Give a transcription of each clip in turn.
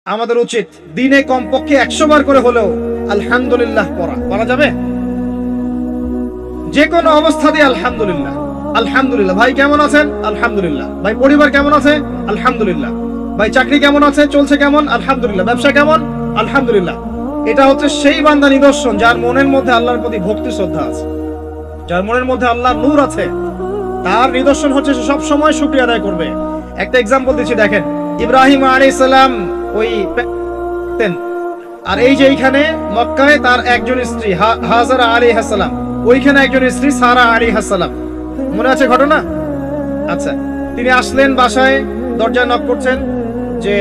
আমাদের উচিত দিনে কমপক্ষে 100 বার করে হলেও আলহামদুলিল্লাহ পড়া যাবে। যে কোনো অবস্থাতেই আলহামদুলিল্লাহ আলহামদুলিল্লাহ। ভাই কেমন আছেন? আলহামদুলিল্লাহ। ভাই পরিবার কেমন আছে? আলহামদুলিল্লাহ। ভাই চাকরি কেমন আছে, চলছে কেমন? আলহামদুলিল্লাহ। ব্যবসা কেমন? আলহামদুলিল্লাহ। এটা হচ্ছে সেই বান্দা নিদর্শন যার মনের মধ্যে আল্লাহর প্রতি ভক্তি শ্রদ্ধা আছে, যার মনের মধ্যে আল্লাহর নূর আছে। তার নিদর্শন হচ্ছে সে সব সময় শুকরিয়া আদায় করবে। একটা এক্সাম্পল দিচ্ছি, দেখেন ইব্রাহিম আলাইহিস সালাম ওই আর এই যে এইখানে মক্কায় তার একজন স্ত্রী হাজারা আলাইহিস সালাম, ওইখানে একজন স্ত্রী সারা আলাইহিস সালাম। মনে আছে ঘটনা? আচ্ছা, তিনি আসলেন বাসায়, দরজায় নক করছেন যে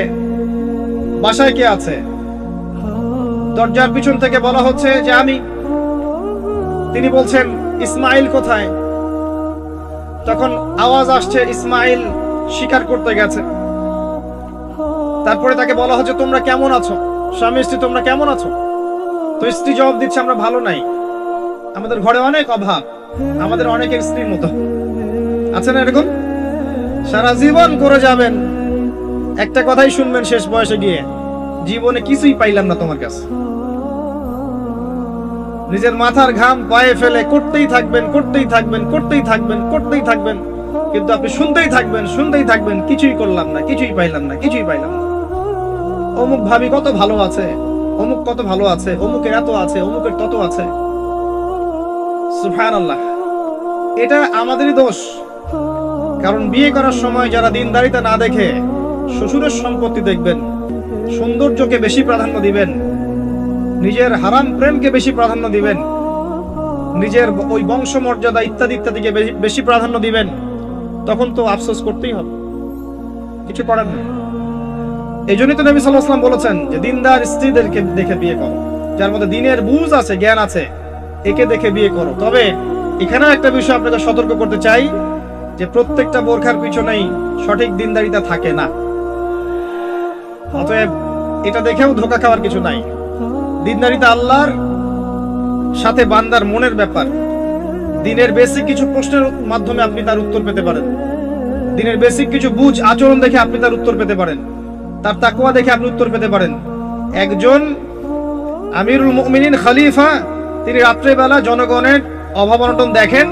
বাসায় কে আছে? দরজার পিছন থেকে বলা হচ্ছে যে আমি। তিনি বলছেন ইসমাইল কোথায়? তখন আওয়াজ আসছে ইসমাইল শিকার করতে গেছে। তারপরে তাকে বলা হচ্ছে তোমরা কেমন আছো, স্বামী স্ত্রী তোমরা কেমন আছো? তো স্ত্রী জবাব দিচ্ছে আমরা ভালো নাই, আমাদের ঘরে অনেক অভাব, আমাদের অনেকের স্ত্রীর মতো। আছে না এরকম? সারা জীবন করে যাবেন, একটা কথাই শুনবেন শেষ বয়সে গিয়ে, জীবনে কিছুই পাইলাম না তোমার কাছে। নিজের মাথার ঘাম পায়ে ফেলে করতেই থাকবেন, করতেই থাকবেন, করতেই থাকবেন, করতেই থাকবেন, কিন্তু আপনি শুনতেই থাকবেন, শুনতেই থাকবেন, কিছুই করলাম না, কিছুই পাইলাম না, কিছুই পাইলাম না। অমুক ভাবি কত ভালো আছে, অমুক কত ভালো আছে, অমুকের এত আছে, অমুকের তত আছে। সুবহানাল্লাহ। এটা আমাদেরই দোষ। কারণ বিয়ে করার সময় যারা দিনদারিতা না দেখে শ্বশুরের সম্পত্তি দেখবেন, সৌন্দর্যকে বেশি প্রাধান্য দিবেন, নিজের হারাম প্রেমকে বেশি প্রাধান্য দিবেন, নিজের ওই বংশমর্যাদা ইত্যাদি ইত্যাদিকে বেশি প্রাধান্য দিবেন, তখন তো আফসোস করতেই হবে, কিছু করার নেই। এই জন্যই তো নবী সাল্লাল্লাহু আলাইহি ওয়াসাল্লাম বলেছেন যে দিনদার স্ত্রীদেরকে দেখে বিয়ে করো, যার মধ্যে দিনের বুঝ আছে, জ্ঞান আছে, একে দেখে বিয়ে করো। তবে এখানেও একটা বিষয় আপনাকে সতর্ক করতে চাই যে প্রত্যেকটা বোরখার পিছনেই সঠিক দিনদারিতা থাকে না। অতএব এটা দেখেও ধোঁকা খাওয়ার কিছু নাই। দিনদারিতা আল্লাহর সাথে বান্দার মনের ব্যাপার। দিনের বেসিক কিছু প্রশ্নের মাধ্যমে আপনি তার উত্তর পেতে পারেন, দিনের বেসিক কিছু বুঝ আচরণ দেখে আপনি তার উত্তর পেতে পারেন, তার তাকওয়া দেখে আপনি উত্তর পেতে পারেন। একজন আমিরুল মুমিনিন খলিফা, তিনি রাত্রেবেলা জনগণের অভাব অনটন দেখেন।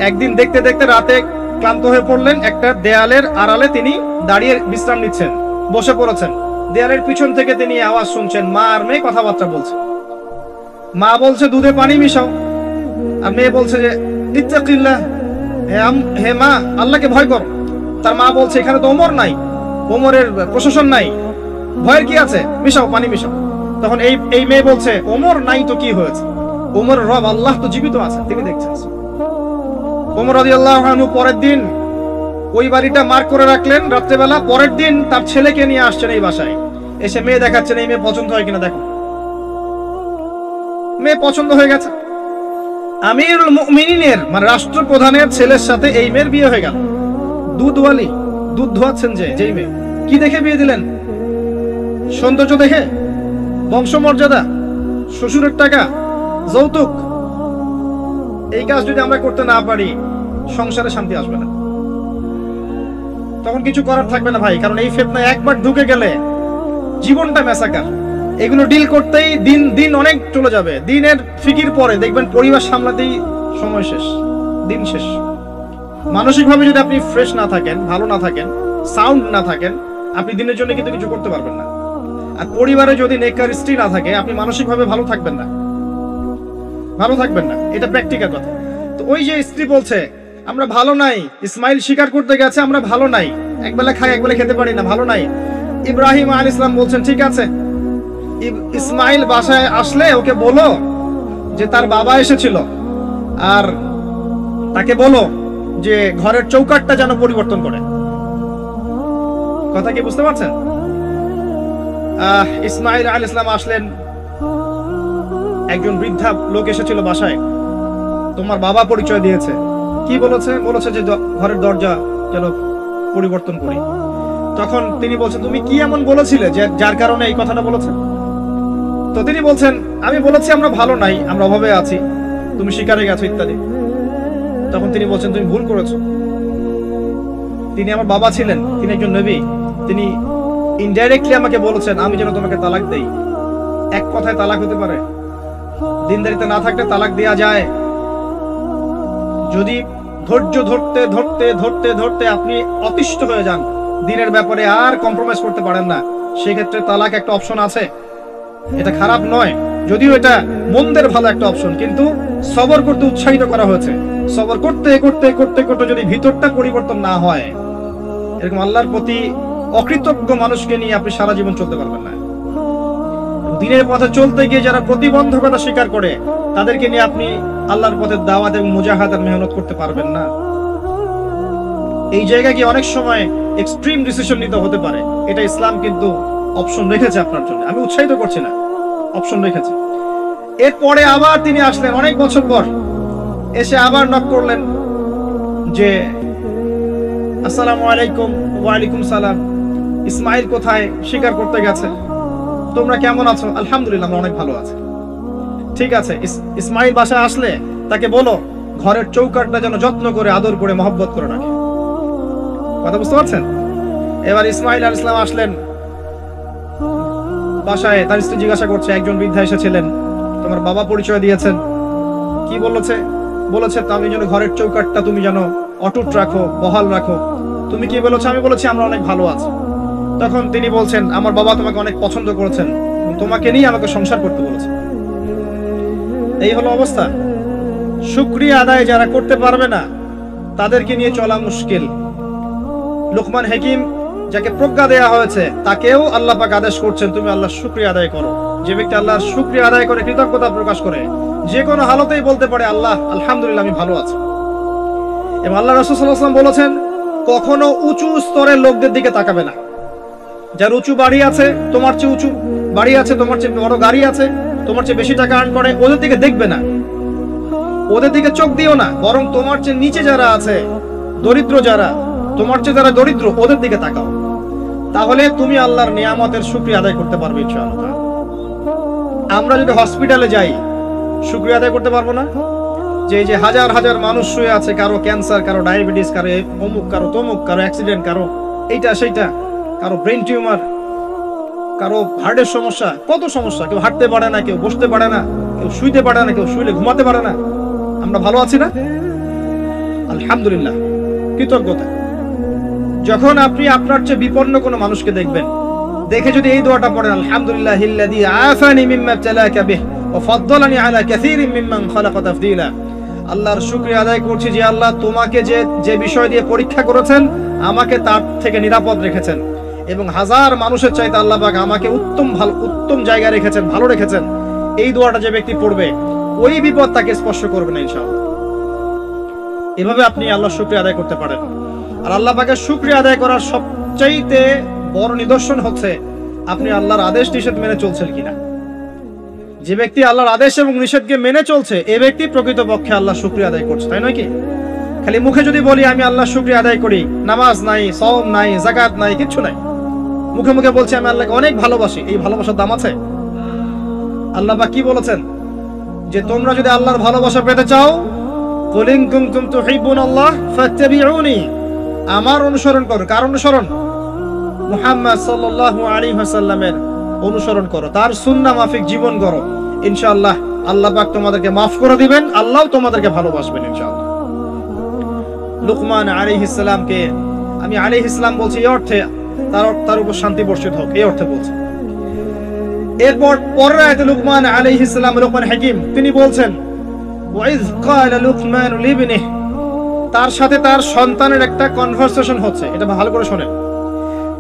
একদিন দেখতে দেখতে রাতে ক্লান্ত হয়ে পড়লেন, একটা দেয়ালের আড়ালে তিনি দাঁড়িয়ে বিশ্রাম নিচ্ছেন, বসে পড়েছেন। দেয়ালের পিছন থেকে তিনি আওয়াজ শুনছেন, মা আর মেয়ে কথাবার্তা বলছে। মা বলছে দুধে পানি মিশাও, আর মেয়ে বলছে যে ইত্তাকিল্লাহ, হে মা আল্লাহকে ভয় করো। তার মা বলছে এখানে তো ওমর নাই, ওমরের প্রশাসন নাই, ভয়ের কি আছে, মিশাও, পানি মিশাও। তখন এই মেয়ে বলছে ওমর নাই তো কি হয়েছে, ওমর রব আল্লাহ তো জীবিত আছে, তিনি দেখছেন। ওমর রাদিয়াল্লাহু আনহু পরের দিন ওই বাড়িটা মার্ক করে রাখলেন রাত্রেবেলা। পরের দিন তার ছেলেকে নিয়ে আসছেন এই বাসায়, এসে মেয়ে দেখাচ্ছেন, এই মেয়ে পছন্দ হয় কিনা দেখো। মেয়ে পছন্দ হয়ে গেছে। আমিরুল মুমিনিনের মানে রাষ্ট্রপ্রধানের ছেলের সাথে এই মেয়ের বিয়ে হয়ে গেল। দুধওয়ালি, দুধ ধোয়াচ্ছেন যেই মেয়ে। কি দেখে বিয়ে দিলেন? সৌন্দর্য দেখে? বংশমর্যাদা? শ্বশুরের টাকা? যৌতুক? এই কাজ যদি আমরা করতে না পারি, সংসারে শান্তি আসবে না, তখন কিছু করার থাকবে না ভাই। কারণ এই ফিতনায় একবার ঢুকে গেলে জীবনটা মেসাকার। এগুলো ডিল করতেই দিন দিন অনেক চলে যাবে। দিনের ফিকির পরে দেখবেন পরিবার সামলাতেই সময় শেষ, দিন শেষ। মানসিকভাবে যদি আপনি ফ্রেশ না থাকেন, ভালো না থাকেন, সাউন্ড না থাকেন, আপনি দিনের জন্য কিন্তু কিছু করতে পারবেন না। আর পরিবারে যদি নেককার স্ত্রী না থাকে, আপনি মানসিকভাবে ভালো থাকবেন না, ভালো থাকবেন না। এটা প্র্যাকটিক্যাল কথা। তো ওই যে স্ত্রী বলছে আমরা ভালো নাই, ইসমাইল শিকার করতে গেছে, আমরা ভালো নাই, একবেলা খাই একবেলা খেতে পারি না, ভালো নাই। ইব্রাহিম আলাইহিস সালাম বলছেন ঠিক আছে, ইসমাইল বাসায় আসলে ওকে বলো যে তার বাবা এসেছিল, আর তাকে বলো যে ঘরের চৌকাঠটা যেন পরিবর্তন করে। কথা কি বুঝতে পারছেন? ইসমাইল আলাইহিস সালাম আসলেন, একজন বৃদ্ধা লোক এসেছিল বাসায়, তোমার বাবা পরিচয় দিয়েছে। কি বলেছে? বলেছে যে ঘরের দরজা যেন পরিবর্তন করি। তখন তিনি বলছেন তুমি কি এমন বলেছিলে যে যার কারণে এই কথাটা বলেছে? তো তিনি বলছেন আমি বলেছি আমরা ভালো নাই, আমরা অভাবে আছি, তুমি শিকারে গেছো ইত্যাদি। তখন তিনি বলছেন তুমি ভুল করেছো, তিনি আমার বাবা ছিলেন, তিনি একজন নবী, তিনি ইনডাইরেক্টলি আমাকে বলেছেন আমি যেন তোমাকে তালাক দেই। এক কথায় তালাক হতে পারে? দিনদারিতে না থাকলে তালাক দেয়া যায়। যদি ধৈর্য ধরতে ধরতে ধরতে ধরতে আপনি অতিষ্ঠ হয়ে যান, দিনের ব্যাপারে আর কম্প্রোমাইজ করতে পারেন না, সেক্ষেত্রে তালাক একটা অপশন আছে। এটা খারাপ নয়, যদিও এটা মন্দের ভালো একটা অপশন, কিন্তু সবর করতে উৎসাহিত করা হয়েছে। সবর করতে করতে করতে করতে যদি ভিতরটা পরিবর্তন না হয়, এরকম আল্লাহর প্রতি অকৃতজ্ঞ মানুষকে নিয়ে আপনি সারা জীবন চলতে পারবেন না। দিনের পথে চলতে গিয়ে যারা প্রতিবন্ধকতা স্বীকার করে, তাদেরকে নিয়ে আপনি আল্লাহর পথে দাওয়াত এবং মুজাহাদার মেহনত করতে পারবেন না। এই জায়গায় গিয়ে অনেক সময় এক্সট্রিম ডিসিশন নিতে হতে পারে। এটা ইসলাম কিন্তু অপশন রেখেছে আপনার জন্য, আমি উৎসাহিত করছি না, অপশন রেখেছে। এরপরে আবার তিনি আসলেন অনেক বছর পর, এসে আবার নক করলেন যে আসসালামু আলাইকুম। ওয়ালাইকুম সালাম। ইসমাইল কোথায়? শিকার করতে গেছে। তোমরা কেমন আছো? আলহামদুলিল্লাহ, আমরা অনেক ভালো আছি। ঠিক আছে, ইসমাইল বাসায় আসলে তাকে বলো ঘরের চৌকাঠটা যেন যত্ন করে আদর করে মহব্বত করে রাখে। কথা বুঝতে পারছেন? এবার ইসমাইল আলাইহিস সালাম আসলেন বাসায়, তার স্ত্রী জিজ্ঞাসা করছে, একজন বৃদ্ধা এসেছিলেন, তোমার বাবা পরিচয় দিয়েছেন, কি বলেছে? বলেছে তুমি যেন ঘরের চৌকাঠটা তুমি যেন অটুট রাখো, বহাল রাখো। তুমি কি বলেছো? আমি বলেছি আমরা অনেক ভালো আছি। তখন তিনি বলছেন, আমার বাবা তোমাকে অনেক পছন্দ করেছেন, তোমাকে নিয়ে আমাকে সংসার করতে বলেছে। এই হলো অবস্থা। শুকরিয়া আদায় যারা করতে পারবে না, তাদেরকে নিয়ে চলা মুশকিল। লুকমান হাকিম, যাকে প্রজ্ঞা দেয়া হয়েছে, তাকেও আল্লাহ পাক আদেশ করছেন তুমি আল্লাহর শুকরিয়া আদায় করো। যে ব্যক্তি আল্লাহর শুকরিয়া আদায় করে, কৃতজ্ঞতা প্রকাশ করে, যে কোনো হালতেই বলতে পারে আল্লাহ আলহামদুলিল্লাহ আমি ভালো আছি। এবং আল্লাহ রাসূল সাল্লাল্লাহু আলাইহি ওয়াসাল্লাম বলেছেন, কখনো উঁচু স্তরের লোকদের দিকে তাকাবে না। যার উঁচু বাড়ি আছে, তোমার চেয়ে উঁচু বাড়ি আছে, তোমার চেয়ে বড় গাড়ি আছে, তোমার চেয়ে বেশি টাকা আর্ন করে, ওদের দিকে দেখবে না, ওদের দিকে চোখ দিও না। বরং তোমার চেয়ে নিচে যারা আছে, দরিদ্র যারা, তোমার চেয়ে যারা দরিদ্র, ওদের দিকে তাকাও। তাহলে তুমি আল্লাহর নিয়ামতের শুকরিয়া আদায় করতে পারবে ইনশাআল্লাহ। আমরা যদি হসপিটালে যাই, শুকরিয়া আদায় করতে পারবো না? যে এই যে হাজার হাজার মানুষ শুয়ে আছে, কারো ক্যান্সার, কারো ডায়াবেটিস, কারো অমুক, কারো তমুক, কারো অ্যাক্সিডেন্ট, কারো এইটা সেইটা, কারো ব্রেন টিউমার, কারো হার্টের সমস্যা, কত সমস্যা। কেউ হাঁটতে পারে না, কেউ বসতে পারে না, কেউ শুইতে পারে না, কেউ শুইলে ঘুমাতে পারে না। আমরা ভালো আছি না? আলহামদুলিল্লাহ, কৃতজ্ঞতা। যখন আপনি আপনার চেয়ে বিপন্ন কোনো মানুষকে দেখবেন, দেখে যদি এই দোয়াটা পড়েন, আলহামদুলিল্লাহিল্লাযী আফানি মিম্মা ইবতালাকা বিহি ওয়া ফাদ্দালানি আলা কাসীরিন মিম্মান খালাকা তাফদীলা। আল্লাহর শুকরিয়া আদায় করছি যে আল্লাহ তোমাকে যে বিষয় দিয়ে পরীক্ষা করেছেন, আমাকে তার থেকে নিরাপদ রেখেছেন, এবং হাজার মানুষের চাইতে আল্লাহ পাক আমাকে উত্তম জায়গায় রেখেছেন, ভালো রেখেছেন। এই দোয়াটা যে ব্যক্তি পড়বে, ওই বিপদ তাকে স্পর্শ করবে না ইনশাআল্লাহ। এভাবে আপনি আল্লাহর শুকরিয়া আদায় করতে পারেন। আর আল্লাহ পাকের শুকরিয়া আদায় করার সবচাইতে বড় নিদর্শন হচ্ছে আপনি আল্লাহর আদেশ নিষেধ মেনে চলছেন কিনা। যে ব্যক্তি আল্লাহর আদেশ এবং নিষেধকে মেনে চলছে, এই ব্যক্তি প্রকৃতপক্ষে আল্লাহর শুকরিয়া আদায় করছে, তাই নয় কি? খালি মুখে যদি বলি আমি আল্লাহর শুকরিয়া আদায় করি, নামাজ নাই, সওম নাই, যাকাত নাই, কিচ্ছু নাই, মুখে মুখে বলছি আমি আল্লাহকে অনেক ভালোবাসি, এই ভালোবাসার দাম আছে? আল্লাহ পাক কি বলেছেন? যে তোমরা যদি আল্লাহর ভালোবাসা পেতে চাও, কুল ইন কুনতুম তুহিব্বুনাল্লাহ ফাত্তাবিউনি, আমার অনুসরণ করো। কার অনুসরণ? মুহাম্মদ সাল্লাল্লাহু আলাইহি ওয়াসাল্লামের অনুসরণ করো, তার সুন্নাহ মাফিক জীবন গড়ো। ইনশাআল্লাহ আল্লাহ পাক তোমাদেরকে মাফ করে দিবেন, আল্লাহও তোমাদেরকে ভালোবাসবেন ইনশাআল্লাহ। লুকমান আলাইহিস সালামকে আমি আলাইহিস সালাম বলছি এই অর্থে তার উপর শান্তি বর্ষিত হোক, এই অর্থে বলছি। এরপর পরের আয়াতে লুকমান আলাইহিস সালাম, লুকমান হাকিম, তিনি বলছেন ওয়াইজ ক্বালা লুকমান লিবনিহি, তার সাথে তার সন্তানের একটা কনভারসেশন হচ্ছে। এটা ভালো করে শুনেন,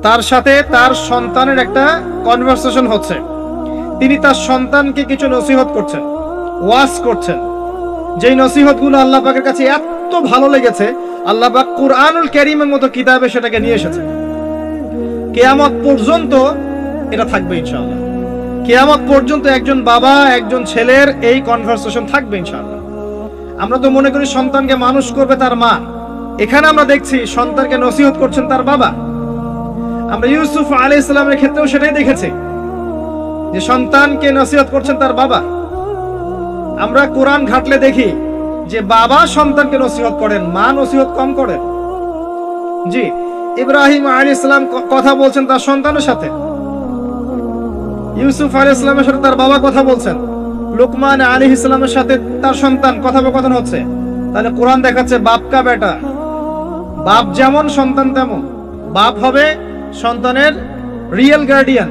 তার সাথে তার সন্তানের একটা কনভারসেশন হচ্ছে। তিনি তার সন্তানকে কিছু নসিহত করছেন, ওয়াজ করছেন। যেই নসিহতগুলো আল্লাহ পাকের কাছে এত ভালো লেগেছে, আল্লাহ পাক কুরআনুল কারীমের মতো কিতাবে সেটাকে নিয়ে এসেছে। কিয়ামত পর্যন্ত এটা থাকবে ইনশাআল্লাহ। কিয়ামত পর্যন্ত একজন বাবা একজন ছেলের এই কনভারসেশন থাকবে ইনশাআল্লাহ। আমরা তো মনে করি সন্তানকে মানুষ করবে তার মা, এখানে আমরা দেখছি সন্তানকে নসিহত করছেন তার বাবা। আমরা ইউসুফ আলাইহিস সালামের ক্ষেত্রেও সেটাই দেখেছি, যে সন্তানকে নসিহত করছেন তার বাবা। আমরা কোরআন ঘাটলে দেখি যে বাবা সন্তানকে নসিহত করেন, মা নসিহত কম করেন। জি, ইব্রাহিম আলাইহিস সালাম কথা বলছেন তার সন্তানের সাথে, ইউসুফ আলাইহিস সালামের সাথে তার বাবা কথা বলছেন, লুকমান আলাইহিস সালামের সাথে তার সন্তান কথোপকথন হচ্ছে। তাহলে কোরআন দেখাচ্ছে বাপ কা বেটা, বাপ যেমন সন্তান তেমন। বাপ হবে সন্তানের রিয়েল গার্ডিয়ান,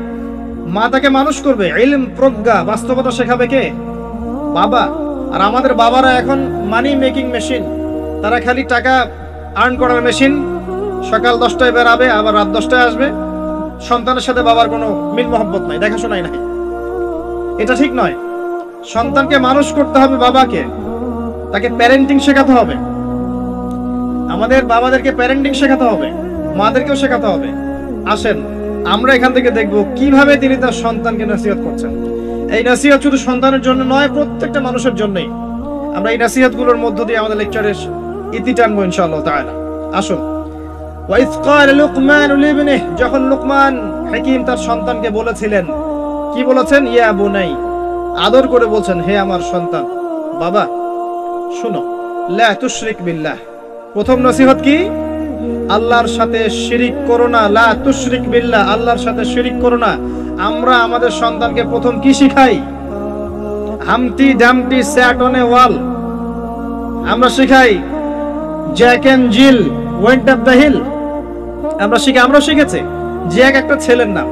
মা তাকে মানুষ করবে, ইলম প্রজ্ঞা বাস্তবতা শেখাবে কে? বাবা। আর আমাদের বাবারা এখন মানি মেকিং মেশিন, তারা খালি টাকা আর্ন করার মেশিন। সকাল 10টায় বেরাবে, আবার রাত 10টায় আসবে। সন্তানের সাথে বাবার কোনো মিল মহব্বত নাই, দেখাশোনাই নাই। এটা ঠিক নয়। সন্তানকে মানুষ করতে হবে বাবাকে, তাকে প্যারেন্টিং শেখাতে হবে। আমাদের বাবাদেরকে প্যারেন্টিং শেখাতে হবে, মাদেরকেও শেখাতে হবে। আসেন আমরা এখান থেকে দেখব কিভাবে তিনি তার সন্তানকে নসিহত করছেন। এই নসিহত শুধু সন্তানের জন্য নয়, প্রত্যেকটা মানুষের জন্যই। আমরা এই নসিহতগুলোর মধ্য দিয়ে আমাদের লেকচারের ইতি টানবো ইনশাআল্লাহ তাআলা। আসুন। ওয়াইজ ক্বাল লুকমান লিবনিহি, যখন লুকমান হাকিম তার সন্তানকে বলেছিলেন, কি বলেছেন? ইয়া বুনাই, আদর করে বলছেন, হে আমার সন্তান, বাবা শুনো, লা তুশরিক বিল্লাহ। প্রথম নসিহত কি? আল্লাহর সাথে শিরিক করো না। লা তুশরিক বিল্লাহ, আল্লাহর সাথে শিরিক করো না। আমরা আমাদের সন্তানকে প্রথম কি শিখাই? Humpty Dumpty sat on a wall. আমরা শিখাই Jack and Jill went up the hill. আমরা শিখেছি জ্যাক একটা ছেলের নাম,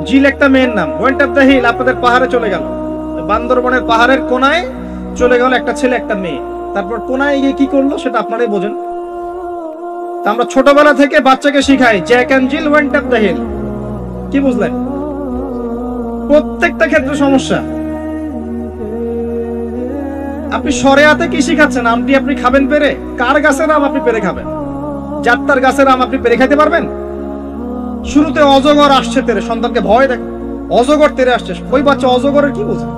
জিল একটা মেয়ের নাম, ওয়েন্ট আপ দ্য হিল আপনাদের পাহাড়ে চলে গেল, বান্দরবনের পাহাড়ের কোনায় চলে গেল একটা ছেলে একটা মেয়ে। তারপর কোনায় গিয়ে কি করলো সেটা আপনারাই বোঝেন। আমরা ছোটবেলা থেকে বাচ্চাকে শিখাই Jack and Jill went up the hill. কি বুঝলেন? প্রত্যেকটা ক্ষেত্রে সমস্যা। আপনি শরিয়াতে কি শিখাচ্ছেন? আমটি আপনি খাবেন পেরে? কার গাছের আম আপনি পেরে খাবেন? যাত্রার গাছের আম আপনি পেরে খাইতে পারবেন? শুরুতে অজগর আসছে তেরে, সন্তানকে ভয় দেখ, অজগর তেরে আসছে। ওই বাচ্চা অজগরের কি বোঝে?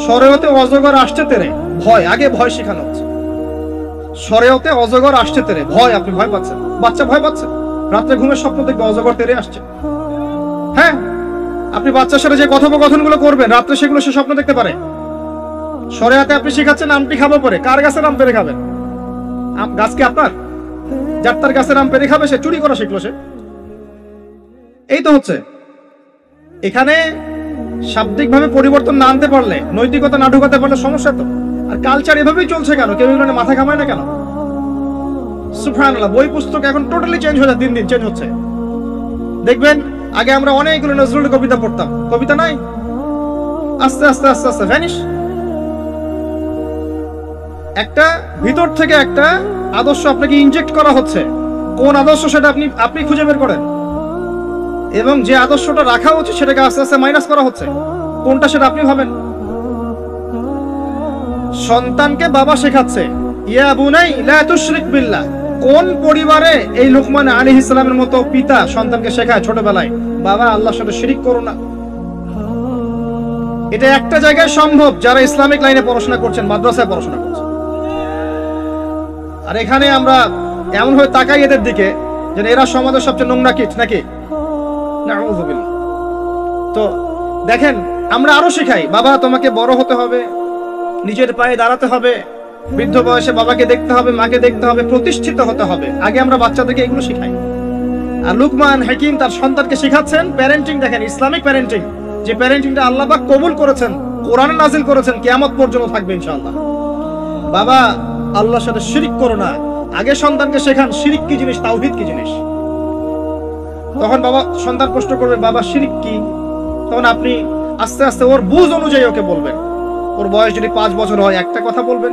শরিয়াতে অজগর আসছে তেরে, ভয়, আগে ভয় শেখানো হচ্ছে। শরিয়াতে অজগর আসছে তেরে, ভয়, আপনি ভয় পাচ্ছেন, বাচ্চা ভয় পাচ্ছে, রাত্রে ঘুমের স্বপ্ন দেখবে অজগর তেরে আসছে। হ্যাঁ, আপনি বাচ্চার সাথে যে কথোপকথন গুলো করবেন রাত্রে, সেগুলো সে স্বপ্ন দেখতে পারে। শরিয়াতে আপনি শিখাচ্ছেন আমটি খাবো পরে, কার গাছের আম পেরে খাবেন? গাছ কি আপনার? যাত্রার গাছের আম পেরে খাবে? সে চুরি করা শিখলো সে। এই তো হচ্ছে এখানে শাব্দিক ভাবে পরিবর্তন না আনতে পারলে, নৈতিকতা না ঢুকাতে পারলে সমস্যা তো। আর কালচার এভাবেই চলছে কেন? কেউ এগুলো মাথা ঘামায় না কেন? সুবহানাল্লাহ, বই পুস্তক এখন টোটালি চেঞ্জ হয়ে যায়, দিন দিন চেঞ্জ হচ্ছে। দেখবেন আগে আমরা অনেকগুলো নজরুলের কবিতা পড়তাম, কবিতা নাই, আস্তে আস্তে আস্তে আস্তে ভ্যানিশ। একটা ভিতর থেকে একটা আদর্শ আপনাকে ইনজেক্ট করা হচ্ছে। কোন আদর্শ সেটা আপনি খুঁজে বের করেন, এবং যে আদর্শটা রাখা উচিত সেটাকে আস্তে আস্তে মাইনাস করা হচ্ছে। কোনটা সেটা আপনি ভাবেন। সন্তানকে বাবা শেখাচ্ছে ইয়া বুনাই লা তুশরিক বিল্লাহ। কোন পরিবারে এই লুকমান আলাইহিস সালামের মতো পিতা সন্তানকে শেখায় ছোটবেলায়, বাবা আল্লাহর সাথে শিরিক করো না? এটা একটা জায়গায় সম্ভব, যারা ইসলামিক লাইনে পড়াশোনা করছেন, মাদ্রাসায় পড়াশোনা করছেন। আর এখানে আমরা এমন হয়ে তাকাই এদের দিকে যে এরা সমাজের সবচেয়ে নোংরা কিট নাকি? নাউযুবিল্লাহ। তো দেখেন, আমরা আরো শেখাই বাবা তোমাকে বড় হতে হবে, নিজের পায়ে দাঁড়াতে হবে, বৃদ্ধ বয়সে বাবাকে দেখতে হবে, মাকে দেখতে হবে, প্রতিষ্ঠিত হতে হবে। আগে আমরা বাচ্চাদেরকে এগুলো শেখাই। আর লুকমান হাকিম তার সন্তানকে শেখাচ্ছেন প্যারেন্টিং। দেখেন ইসলামিক প্যারেন্টিং, যে প্যারেন্টিংটা আল্লাহ পাক কবুল করেছেন, কোরআনে নাযিল করেছেন, কিয়ামত পর্যন্ত থাকবে ইনশাআল্লাহ। বাবা আল্লাহর সাথে শিরিক করো না। আগে সন্তানকে শেখান শিরিক কি জিনিস, তাওহীদ কি জিনিস। তখন বাবা সন্তান প্রশ্ন করবে বাবা শিরিক কি, তখন আপনি আস্তে আস্তে ওর বুঝ অনুযায়ী ওকে বলবেন। ওর বয়স যদি 5 বছর হয় একটা কথা বলবেন,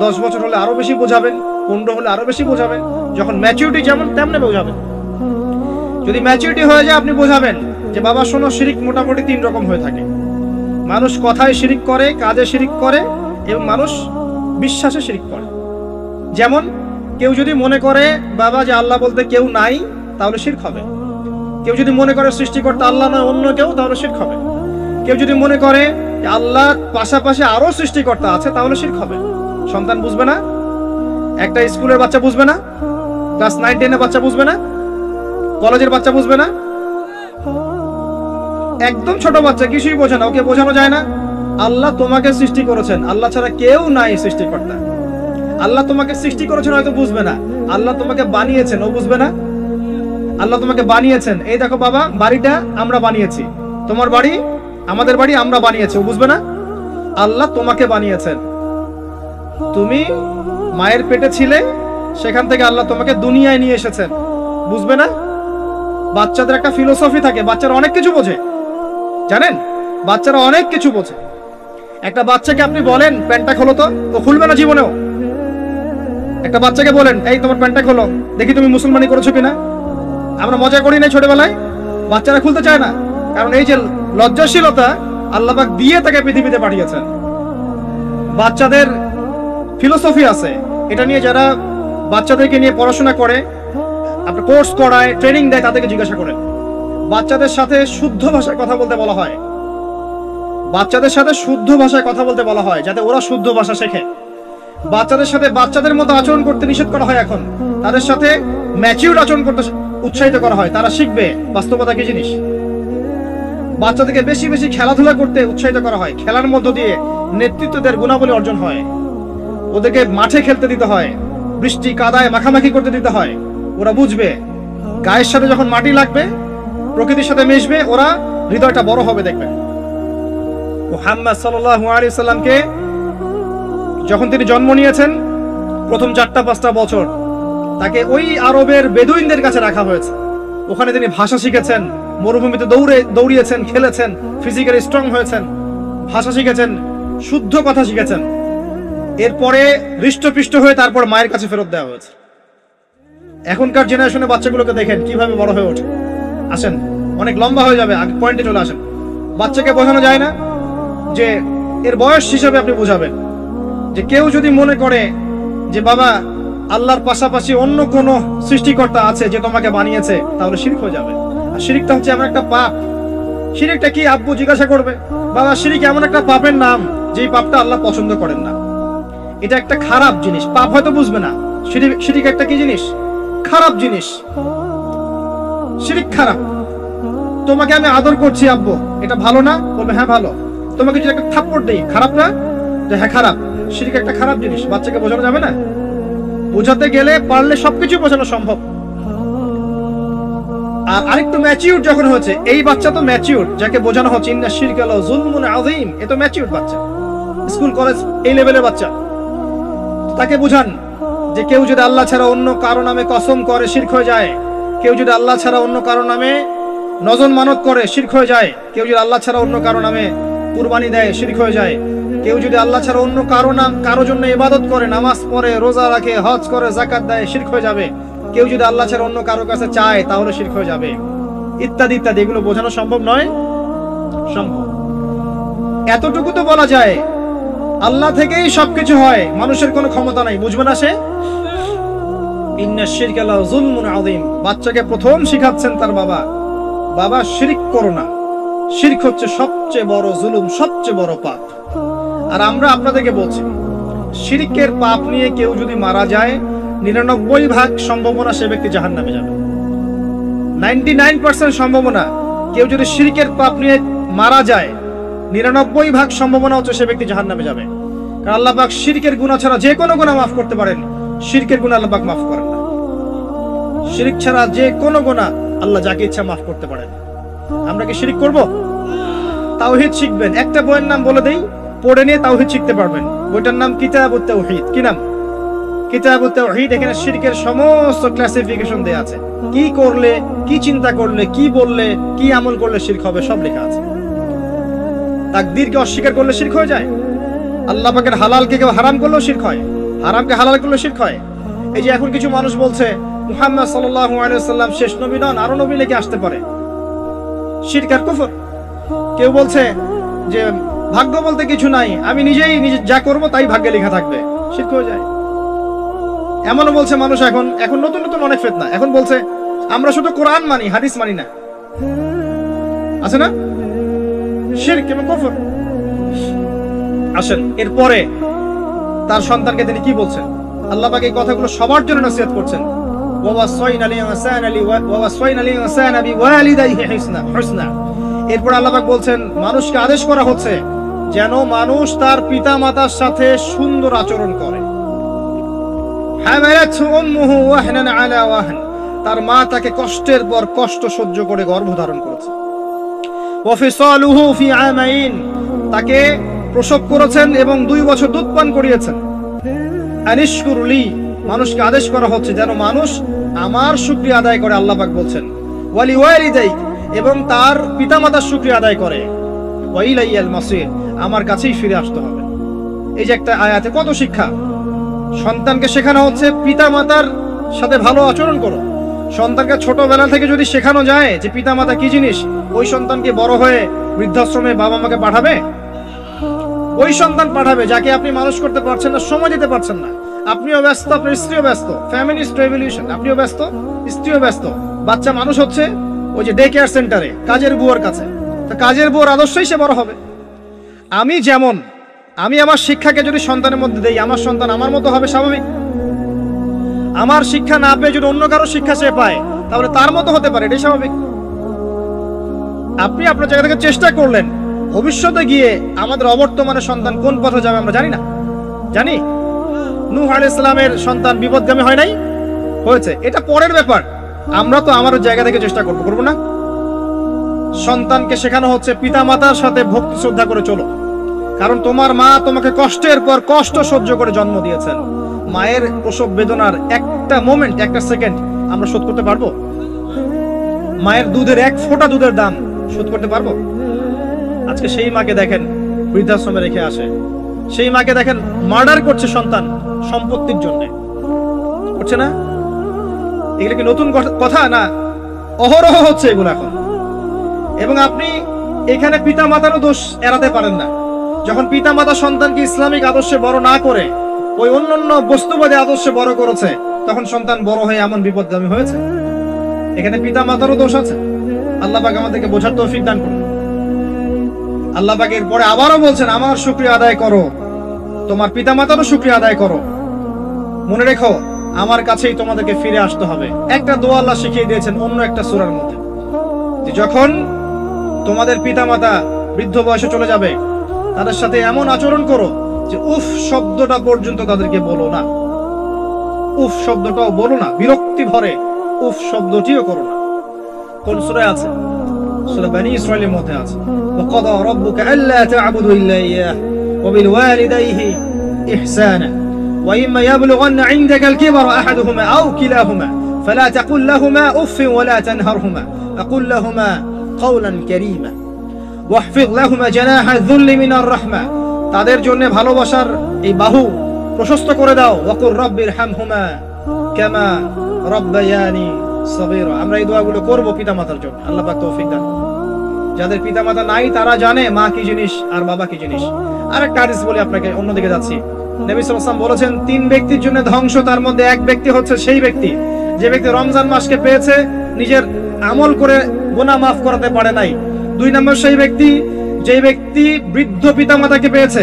10 বছর হলে আরো বেশি বোঝাবেন, 15 হলে আরো বেশি বোঝাবেন। যখন ম্যাচুরিটি যেমন তেমনি বোঝাবেন। যদি ম্যাচুরিটি হয়ে যায় আপনি বোঝাবেন যে বাবা শোনো, শিরিক মোটামুটি 3 রকম হয়ে থাকে। মানুষ কথায় শিরিক করে, কাজে শিরিক করে, এবং মানুষ বিশ্বাসে শিরিক করে। যেমন কেউ যদি মনে করে বাবা যে আল্লাহ বলতে কেউ নাই, তাহলে শিরক হবে। কেউ যদি মনে করে সৃষ্টিকর্তা আল্লাহ নয় অন্য কেউ, তাহলে শিরক হবে। কেউ যদি মনে করে আল্লাহর পাশাপাশি আরো সৃষ্টিকর্তা আছে, তাহলে শিরক হবে। সন্তান বুঝবে না, একটা স্কুলের বাচ্চা বুঝবে না, ক্লাস 9-10 এর বাচ্চা বুঝবে না, কলেজের বাচ্চা বুঝবে না, একদম ছোট বাচ্চা কিছুই বোঝে না, ওকে বোঝানো যায় না আল্লাহ তোমাকে সৃষ্টি করেছেন, আল্লাহ ছাড়া কেউ নাই সৃষ্টিকর্তা। আল্লাহ তোমাকে সৃষ্টি করেছেন হয়তো বুঝবে না, আল্লাহ তোমাকে বানিয়েছেন ও বুঝবে না। আল্লাহ তোমাকে বানিয়েছেন, এই দেখো বাবা বাড়িটা আমরা বানিয়েছি, তোমার বাড়ি আমাদের বাড়ি আমরা বানিয়েছি, ও বুঝবে না? আল্লাহ তোমাকে বানিয়েছেন, তুমি মায়ের পেটে ছিলে, সেখান থেকে আল্লাহ তোমাকে দুনিয়ায় নিয়ে এসেছেন, বুঝবে না? বাচ্চাদের একটা ফিলোসফি থাকে, বাচ্চারা অনেক কিছু বোঝে, জানেন? বাচ্চারা অনেক কিছু বোঝে। একটা বাচ্চাকে আপনি বলেন প্যান্টটা খোলো তো, ও খুলবে না জীবনেও। একটা বাচ্চাকে বলেন এই তোমার প্যান্টটা খোলো, দেখি তুমি মুসলমানি করেছো কিনা। আমরা মজা করি না ছোটবেলায়, বাচ্চারা খুলতে চায় না, কারণ এই যে লজ্জাশীলতা আল্লাহ পাক দিয়ে তাকে পৃথিবীতে পাঠিয়েছেন। বাচ্চাদের ফিলোসফি আছে, এটা নিয়ে যারা বাচ্চাদেরকে নিয়ে পড়াশোনা করে, আপনার কোর্স করায়, ট্রেনিং দেয়, তাদেরকে জিজ্ঞাসা করেন। বাচ্চাদের সাথে শুদ্ধ ভাষায় কথা বলতে বলা হয়, বাচ্চাদের সাথে শুদ্ধ ভাষায় কথা বলতে বলা হয়, যাতে ওরা শুদ্ধ ভাষা শেখে। বাচ্চাদের সাথে বাচ্চাদের মতো আচরণ করতে নিষেধ করা হয় এখন, তাদের সাথে ম্যাচিউর আচরণ করতে উৎসাহিত করা হয়, তারা শিখবে বাস্তবতা কি জিনিস। বাচ্চাদেরকে বেশি বেশি খেলাধুলা করতে উৎসাহিত করা হয়, খেলার মধ্য দিয়ে নেতৃত্বদের গুণাবলী অর্জন হয়। ওদেরকে মাঠে খেলতে দিতে হয়, বৃষ্টি কাদায় মাখামাখি করতে দিতে হয়, ওরা বুঝবে। গায়ের সাথে যখন মাটি লাগবে, প্রকৃতির সাথে মিশবে, ওরা হৃদয়টা বড় হবে। দেখবে মুহাম্মদ সাল্লাল্লাহু আলাইহি সাল্লামকে যখন তিনি জন্ম নিয়েছেন, প্রথম 4-5 বছর তাকে ওই আরবের বেদুইনদের কাছে রাখা হয়েছে। ওখানে তিনি ভাষা শিখেছেন, মরুভূমিতে দৌড়িয়েছেন, খেলেছেন, ফিজিক্যালি স্ট্রং হয়েছেন, ভাষা শিখেছেন, শুদ্ধ কথা শিখেছেন। এরপরে হৃষ্টপৃষ্ট হয়ে তারপর মায়ের কাছে ফেরত দেওয়া হয়েছে। এখনকার জেনারেশনের বাচ্চাগুলোকে দেখেন কিভাবে বড় হয়ে ওঠে। আসেন, অনেক লম্বা হয়ে যাবে, পয়েন্টে চলে আসেন। বাচ্চাকে বোঝানো যায় না যে এর বয়স হিসাবে আপনি বোঝাবেন যে কেউ যদি মনে করে যে বাবা আল্লাহর পাশাপাশি অন্য কোন সৃষ্টিকর্তা আছে যে তোমাকে বানিয়েছে, তাহলে শিরক হয়ে যাবে। আর শিরকটা হচ্ছে এমন একটা পাপ। শিরকটা কি? আব্বু জিজ্ঞাসা করবে, বাবা শিরক এমন একটা পাপের নাম যেই পাপটা আল্লাহ পছন্দ করেন না। এটা একটা খারাপ জিনিস, পাপ হয়তো বুঝবে না। শিরক একটা কি জিনিস? খারাপ জিনিস। শিরক খারাপ। তোমাকে আমি আদর করছি আব্বু, এটা ভালো না? বলবে হ্যাঁ ভালো। তোমাকে যদি একটা থাপ্পড় দেই, খারাপ না? যে হ্যাঁ খারাপ। শিরক একটা খারাপ জিনিস, বাচ্চাকে বোঝানো যাবে না। বোঝাতে গেলে পারলে সবকিছু বোঝানো সম্ভব। আর আরেকটু ম্যাচিউর যখন হচ্ছে, এই বাচ্চা তো ম্যাচিউর, যাকে বোঝানো হচ্ছে ইন্না শিরকা লা যুলমুন আযীম, এ তো ম্যাচিউর বাচ্চা, স্কুল কলেজ এই লেভেলের বাচ্চা। তাকে বুঝান যে কেউ যদি আল্লাহ ছাড়া অন্য কারো নামে কসম করে, শিরক হয়ে যায়। কেউ যদি আল্লাহ ছাড়া অন্য কারো নামে নজর মানত করে, শিরক হয়ে যায়। কেউ যদি আল্লাহ ছাড়া অন্য কারো নামে কুরবানি দেয়, শিরক হয়ে যায়। কেউ যদি আল্লাহ ছাড়া অন্য কারো জন্য ইবাদত করে, নামাজ পড়ে, রোজা রাখে, হজ করে, যাকাত দেয়, শিরক হয়ে যাবে। কেউ যদি আল্লাহ ছাড়া অন্য কারো কাছে চায়, তাহলে শিরক হয়ে যাবে, ইত্যাদি ইত্যাদি। এগুলো বোঝানো সম্ভব নয়? সম্ভব। এতটুকু তো বলা যায় আল্লাহ থেকেই সবকিছু হয়, মানুষের কোনো ক্ষমতা নাই। বুঝবে না সে? ইন্না শিরকা লা যুলমুন আযীম। বাচ্চাকে প্রথম শিখাচ্ছেন তার বাবা, বাবা শিরক করো না। শিরক হচ্ছে সবচেয়ে বড় জুলুম, সবচেয়ে বড় পাপ। আর আমরা আপনাদেরকে বলছি, শিরকের পাপ নিয়ে কেউ যদি মারা যায়, 99% সম্ভাবনা সে ব্যক্তি জাহান্নামে যাবে। 99% সম্ভাবনা কেউ যদি শিরকের পাপ নিয়ে মারা যায়, 99% সম্ভাবনা হচ্ছে সে ব্যক্তি জাহান্নামে যাবে। কারণ আল্লাহ পাক শিরকের গুনাহ ছাড়া যে কোনো গুনাহ মাফ করতে পারেন, শিরকের গুনাহ আল্লাহ পাক মাফ করেন না। শিরক ছাড়া যে কোনো গুনাহ আল্লাহ যাকে ইচ্ছা মাফ করতে পারেন। আমরা কি শিরক করব? তাওহীদ শিখবেন। একটা বইয়ের নাম বলে দেই, পড়ে নিয়ে তাওহীদ শিখতে পারবেন। বইটার নাম কিতাবুত তাওহীদ। কি নাম? কিতাবুত তাওহীদ। এখানে শিরকের সমস্ত ক্লাসিফিকেশন দেয়া আছে। কি করলে, কি চিন্তা করলে, কি বললে, কি আমল করলে শিরক হবে, সব লেখা আছে। তাকদীরকে অস্বীকার করলে শিরক হয়ে যায়। আল্লাহ পাকের হালালকে কেউ হারাম করলেও শিরক হয়, হারামকে হালাল করলে শিরক হয়। এই যে এখন কিছু মানুষ বলছে মুহাম্মদ সাল্লাল্লাহু আলাইহি ওয়াসাল্লাম শেষ নবী নন, আরো নবী নাকি আসতে পারে। শিরক আর কুফর। কেউ বলছে যে ভাগ্য বলতে কিছু নাই, আমি নিজে যা করব তাই ভাগ্যে লেখা থাকবে, শিরক হয়ে যায়। এমনও বলছে মানুষ, এখন নতুন নতুন অনেক ফিতনা। এখন বলছে আমরা শুধু কোরআন মানি, হাদিস মানি না। আছে না? শিরক এবং কুফর। আসেন, এরপরে তার সন্তানকে তিনি কি বলছেন? আল্লাহ পাক এই কথাগুলো সবার জন্য নসিহত করছেন। এরপর আল্লাহ পাক বলছেন মানুষকে আদেশ করা হচ্ছে যেন মানুষ তার পিতা মাতার সাথে সুন্দর আচরণ করে। তার মা তাকে কষ্টের পর কষ্ট সহ্য করে গর্ভধারণ করেছে। ওয়াফিসালুহু ফি আমাইন, তাকে প্রসব করেছেন এবং 2 বছর দুধ পান করিয়েছেন। আনিশকুরলি, মানুষকে আদেশ করা হচ্ছে যেন মানুষ আমার শুকরিয়া আদায় করে, আল্লাহ পাক বলছেন। ওয়ালি ওয়ালিদাইক, এবং তার পিতামাতার শুকরিয়া আদায় করে। ওয়া ইলাইয়াল মাসির, আমার কাছেই ফিরে আসতে হবে। এই যে একটা আয়াতে কত শিক্ষা। সন্তানকে শেখানো হচ্ছে পিতামাতার সাথে ভালো আচরণ করো। সন্তানকে ছোটবেলা থেকে যদি শেখানো যায় যে পিতামাতা কি জিনিস, ওই সন্তানকে বড় হয়ে বৃদ্ধাশ্রমে বাবা মাকে পাঠাবে? ওই সন্তান পাঠাবে যাকে আপনি মানুষ করতে পারছেন না, সময় দিতে পারছেন না। আপনিও ব্যস্ত, আপনার স্ত্রীও ব্যস্ত, ফ্যামিলিস্ট রেভলিউশন, আপনিও ব্যস্ত, স্ত্রীও ব্যস্ত। বাচ্চা মানুষ হচ্ছে ওই যে ডে কেয়ার সেন্টারে কাজের বুয়ার কাছে। তা কাজের বুয়ার আদর্শই সে বড় হবে। আমি আমার শিক্ষাকে যদি সন্তানের মধ্যে দেই, আমার সন্তান আমার মতো হবে, স্বাভাবিক। আমার শিক্ষা না পেয়ে যদি অন্য কারো শিক্ষা সে পায়, তাহলে তার মতো হতে পারে, এটাই স্বাভাবিক। আপনি আপনার জায়গা থেকে চেষ্টা করলেন, ভবিষ্যতে গিয়ে আমাদের অবর্তমানের সন্তান কোন পথে যাবে আমরা জানি না। জানি নূহ আলাইহিস সালামের সন্তান বিপদগামী হয় নাই? হয়েছে, এটা পরের ব্যাপার। আমরা তো আমার জায়গা থেকে চেষ্টা করবো না? সন্তানকে শেখানো হচ্ছে পিতামাতার সাথে ভক্তি শ্রদ্ধা করে চলো, কারণ তোমার মা তোমাকে কষ্টের পর কষ্ট সহ্য করে জন্ম দিয়েছেন। মায়ের প্রসব বেদনার একটা মোমেন্ট, একটা সেকেন্ড আমরা শোধ করতে পারবো? মায়ের দুধের 1 ফোঁটা দুধের দাম শোধ করতে পারবো? আজকে সেই মাকে দেখেন বৃদ্ধাশ্রমে রেখে আসে, সেই মাকে দেখেন মার্ডার করছে সন্তান সম্পত্তির জন্য, করছে না? এগুলো কি নতুন কথা না? অহরহ হচ্ছে এগুলো এখন। এবং আপনি এখানে পিতা মাতারও দোষ এড়াতে পারেন না। যখন পিতা মাতা সন্তানকে ইসলামিক আদর্শে বড় না করে ওই অন্যান্য বস্তুবাদী আদর্শে বড় করেছে, তখন সন্তান বড় হয়ে এমন বিপদগামী হয়েছে। এখানে পিতা মাতারও দোষ আছে। আল্লাহ পাক আমাদেরকে বোঝার তৌফিক দান করুন। আল্লাহ পাক এর পরে আবারও বলছেন, আমার শুকরিয়া আদায় করো, তোমার পিতা মাতারও শুকরিয়া আদায় করো। মনে রেখো, আমার কাছেই তোমাদেরকে ফিরে আসতে হবে। একটা দোয়া আল্লাহ শিখিয়ে দিয়েছেন অন্য একটা সূরার মধ্যে, যে যখন তোমাদের পিতামাতা বৃদ্ধ বয়সে চলে যাবে, তাদের সাথে এমন আচরণ করো যে উফ শব্দটা পর্যন্ত তাদেরকে বলো না। উফ শব্দটাও বলো না, বিরক্তি ভরে উফ শব্দটিও করো না। কোন সূরায় আছে? সূরা বনী ইসরাঈলের মধ্যে আছে, ওয়াকাদা রাব্বুকা আল্লা তা'বুদু ইল্লা ইয়াহু ওয়া বিল ওয়ালিদাইহি ইহসানা ওয়া ইম্মা ইয়াবলুগান্না 'ইনদাকা আল-কিবরা আহাদুহুমা আও কিলাহুমা ফালা তাকুল লাহুমা উফ ওয়া লা তানহারহুমা ওয়াকুল লাহুমা قولا كريما واحفظ لهما جناح الذل من الرحمة, তাদের জন্য ভালোবাসার এই বাহু প্রশস্ত করে দাও। ওয়াকুর রাব্বিরহামহুমা কামা রাব্বায়ানি সগীরা। আমরা এই দোয়াগুলো করব পিতামাতার জন্য। আল্লাহ পাক তৌফিক দান করুন। যাদের পিতামাতা নাই তারা জানে মা কি জিনিস আর বাবা কি জিনিস। আরেকটা হাদিস বলি আপনাকে, অন্যদিকে যাচ্ছি। নবী সাল্লাল্লাহু আলাইহি ওয়াসাল্লাম বলেছেন, 3 ব্যক্তির জন্য ধ্বংস, তার মধ্যে এক ব্যক্তি হচ্ছে সেই ব্যক্তি যে ব্যক্তি রমজান মাসকে পেয়েছে, নিজের আমল করে গুনাহ মাফ করাতে পারে নাই। 2 নম্বর সেই ব্যক্তি যে ব্যক্তি বৃদ্ধ পিতামাতাকে পেয়েছে,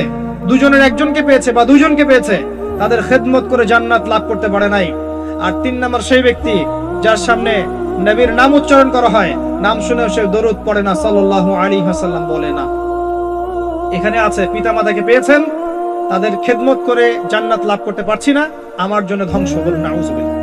দুজনের একজনকে পেয়েছে বা দুজনকে পেয়েছে, তাদের খেদমত করে জান্নাত লাভ করতে পারে নাই। আর 3 নম্বর সেই ব্যক্তি যার সামনে নবীর নাম উচ্চারণ করা হয়, নাম শুনেও সে দরুদ পড়ে না, সাল্লাল্লাহু আলাইহি ওয়াসাল্লাম বলে না। এখানে আছে পিতামাতাকে পেয়েছেন, তাদের খেদমত করে জান্নাত লাভ করতে পারছি না, আমার জন্য ধ্বংস, বলুন নাউজুবিল্লাহ।